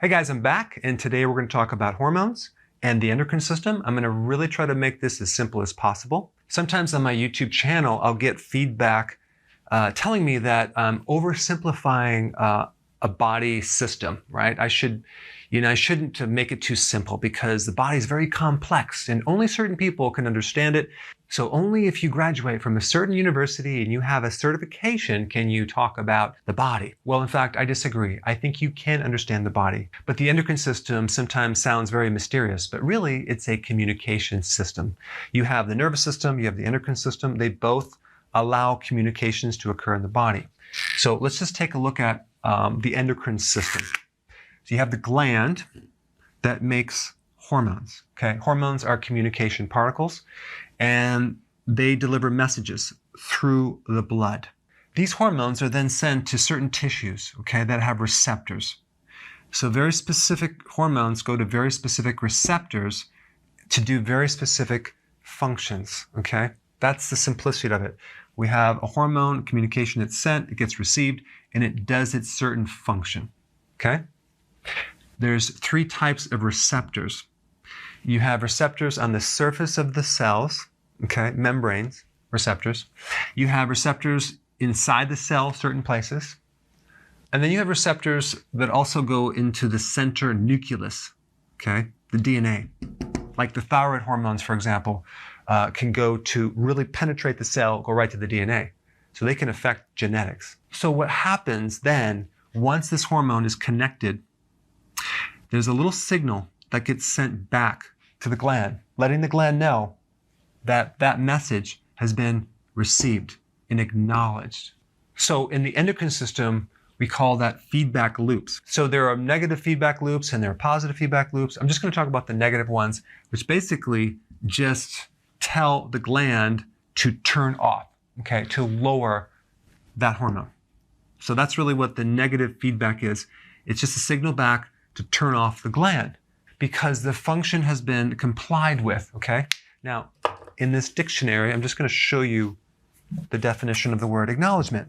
Hey guys, I'm back, and today we're going to talk about hormones and the endocrine system. I'm going to really try to make this as simple as possible. Sometimes on my YouTube channel, I'll get feedback telling me that I'm oversimplifying a body system, right? I shouldn't make it too simple because the body is very complex and only certain people can understand it. So only if you graduate from a certain university and you have a certification can you talk about the body. Well, in fact, I disagree. I think you can understand the body, but the endocrine system sometimes sounds very mysterious, but really it's a communication system. You have the nervous system, you have the endocrine system. They both allow communications to occur in the body. So let's just take a look at the endocrine system. So you have the gland that makes hormones. Okay, hormones are communication particles, and they deliver messages through the blood. These hormones are then sent to certain tissues, okay, that have receptors. So very specific hormones go to very specific receptors to do very specific functions, okay? That's the simplicity of it. We have a hormone communication that's sent, it gets received, and it does its certain function, okay? There's three types of receptors. You have receptors on the surface of the cells, okay, membranes, receptors. You have receptors inside the cell, certain places. And then you have receptors that also go into the center nucleus, okay, the DNA. Like the thyroid hormones, for example, can go to really penetrate the cell, go right to the DNA. So they can affect genetics. So what happens then, once this hormone is connected, there's a little signal that gets sent back to the gland, letting the gland know that that message has been received and acknowledged. So in the endocrine system, we call that feedback loops. So there are negative feedback loops and there are positive feedback loops. I'm just going to talk about the negative ones, which basically just tell the gland to turn off, okay, to lower that hormone. So that's really what the negative feedback is. It's just a signal back to turn off the gland because the function has been complied with, okay? Now, in this dictionary, I'm just going to show you the definition of the word acknowledgement.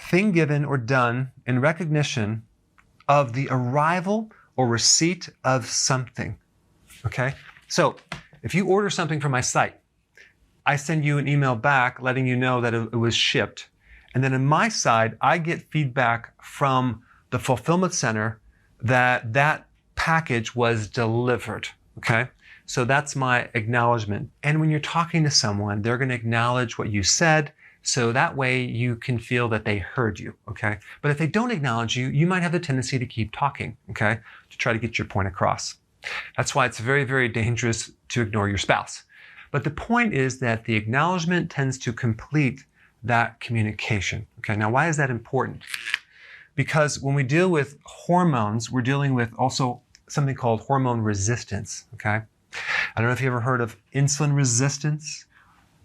Thing given or done in recognition of the arrival or receipt of something, okay? So, if you order something from my site, I send you an email back letting you know that it was shipped. And then on my side, I get feedback from the fulfillment center that that package was delivered, okay? So that's my acknowledgement. And when you're talking to someone, they're going to acknowledge what you said, so that way you can feel that they heard you, okay? But if they don't acknowledge you, you might have the tendency to keep talking, okay? To try to get your point across. That's why it's very, very dangerous to ignore your spouse. But the point is that the acknowledgement tends to complete that communication, okay? Now, why is that important? Because when we deal with hormones, we're dealing with also something called hormone resistance, okay? I don't know if you ever heard of insulin resistance.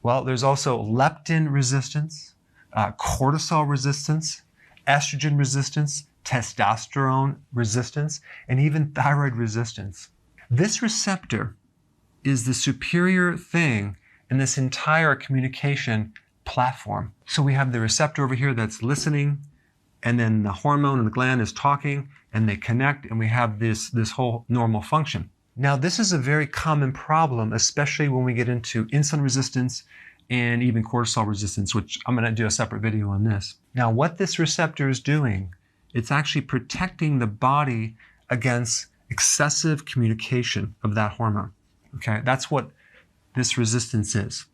Well, there's also leptin resistance, cortisol resistance, estrogen resistance, testosterone resistance, and even thyroid resistance. This receptor is the superior thing in this entire communication platform. So we have the receptor over here that's listening, and then the hormone in the gland is talking, and they connect, and we have this whole normal function. Now, this is a very common problem, especially when we get into insulin resistance and even cortisol resistance, which I'm going to do a separate video on this. Now, what this receptor is doing, it's actually protecting the body against excessive communication of that hormone. Okay, that's what this resistance is.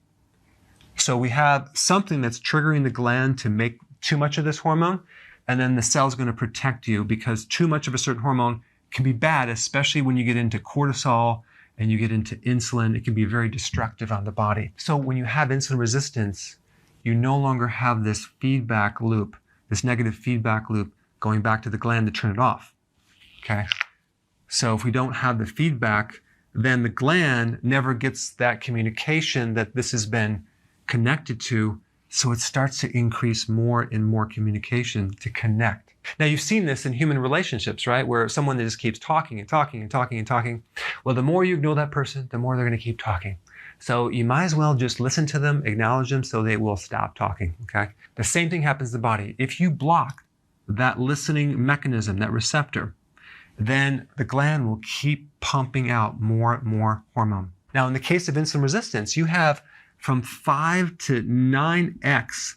So we have something that's triggering the gland to make too much of this hormone, and then the cell's going to protect you because too much of a certain hormone can be bad, especially when you get into cortisol and you get into insulin. It can be very destructive on the body. So when you have insulin resistance, you no longer have this feedback loop, this negative feedback loop going back to the gland to turn it off, okay? So if we don't have the feedback, then the gland never gets that communication that this has been connected to, so it starts to increase more and more communication to connect. Now, you've seen this in human relationships, right? Where someone that just keeps talking and talking and talking and talking. Well, the more you ignore that person, the more they're going to keep talking. So you might as well just listen to them, acknowledge them so they will stop talking, okay? The same thing happens to the body. If you block that listening mechanism, that receptor, then the gland will keep pumping out more and more hormone. Now, in the case of insulin resistance, you have from 5 to 9x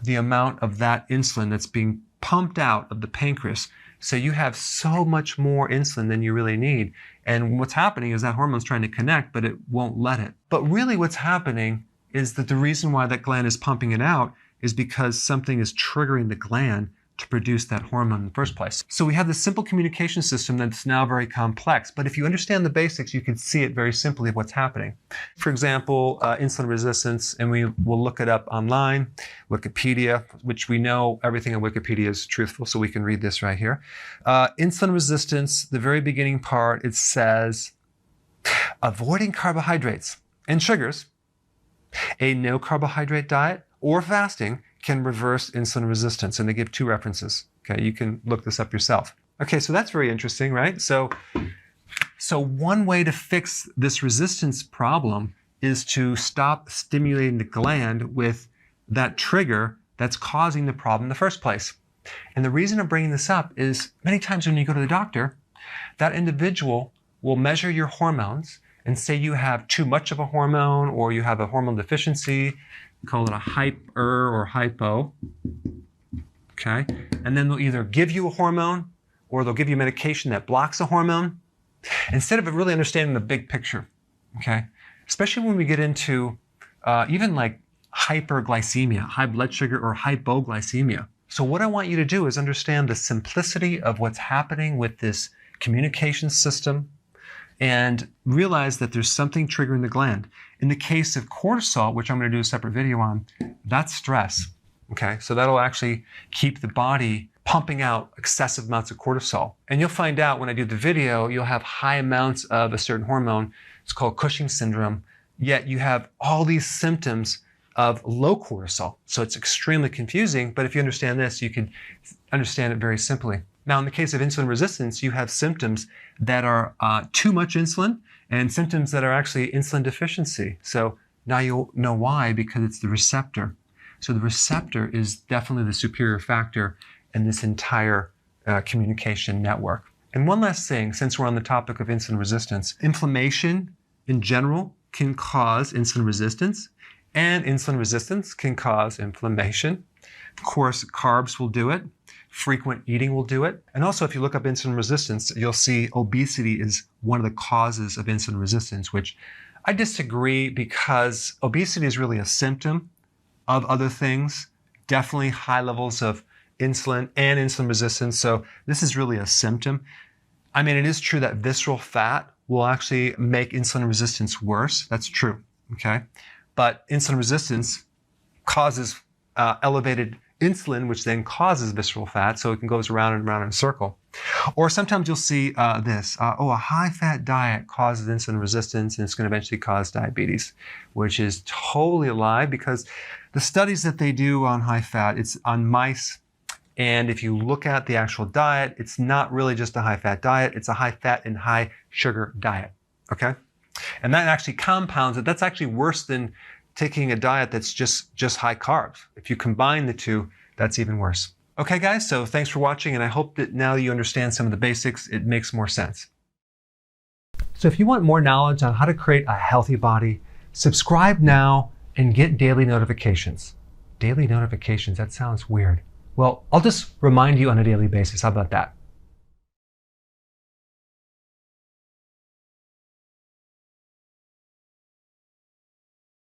the amount of that insulin that's being pumped out of the pancreas. So you have so much more insulin than you really need. And what's happening is that hormone's trying to connect, but it won't let it. But really what's happening is that the reason why that gland is pumping it out is because something is triggering the gland to produce that hormone in the first place. So we have this simple communication system that's now very complex, but if you understand the basics, you can see it very simply of what's happening. For example, insulin resistance, and we will look it up online, Wikipedia, which we know everything on Wikipedia is truthful, so we can read this right here. Insulin resistance, the very beginning part, it says, avoiding carbohydrates and sugars, a no carbohydrate diet or fasting can reverse insulin resistance. And they give 2 references. Okay, you can look this up yourself. Okay, so that's very interesting, right? So one way to fix this resistance problem is to stop stimulating the gland with that trigger that's causing the problem in the first place. And the reason I'm bringing this up is many times when you go to the doctor, that individual will measure your hormones and say you have too much of a hormone or you have a hormone deficiency. We call it a hyper or hypo, okay? And then they'll either give you a hormone or they'll give you medication that blocks a hormone instead of really understanding the big picture, okay? Especially when we get into even like hyperglycemia, high blood sugar, or hypoglycemia. So what I want you to do is understand the simplicity of what's happening with this communication system and realize that there's something triggering the gland. In the case of cortisol, which I'm going to do a separate video on, that's stress, okay? So that'll actually keep the body pumping out excessive amounts of cortisol. And you'll find out when I do the video, you'll have high amounts of a certain hormone. It's called Cushing's syndrome, yet you have all these symptoms of low cortisol. So it's extremely confusing, but if you understand this, you can understand it very simply. Now, in the case of insulin resistance, you have symptoms that are too much insulin and symptoms that are actually insulin deficiency. So now you'll know why, because it's the receptor. So the receptor is definitely the superior factor in this entire communication network. And one last thing, since we're on the topic of insulin resistance, inflammation in general can cause insulin resistance, and insulin resistance can cause inflammation. Of course, carbs will do it. Frequent eating will do it. And also, if you look up insulin resistance, you'll see obesity is one of the causes of insulin resistance, which I disagree, because obesity is really a symptom of other things, definitely high levels of insulin and insulin resistance. So this is really a symptom. I mean, it is true that visceral fat will actually make insulin resistance worse. That's true, okay? But insulin resistance causes elevated insulin, which then causes visceral fat, so it goes around and around in a circle. Or sometimes you'll see this, a high-fat diet causes insulin resistance and it's going to eventually cause diabetes, which is totally a lie, because the studies that they do on high-fat, it's on mice, and if you look at the actual diet, it's not really just a high-fat diet, it's a high-fat and high-sugar diet, okay? And that actually compounds it. That's actually worse than taking a diet that's just high carbs. If you combine the two, that's even worse. Okay, guys, so thanks for watching, and I hope that now you understand some of the basics, it makes more sense. So if you want more knowledge on how to create a healthy body, subscribe now and get daily notifications. Daily notifications, that sounds weird. Well, I'll just remind you on a daily basis. How about that?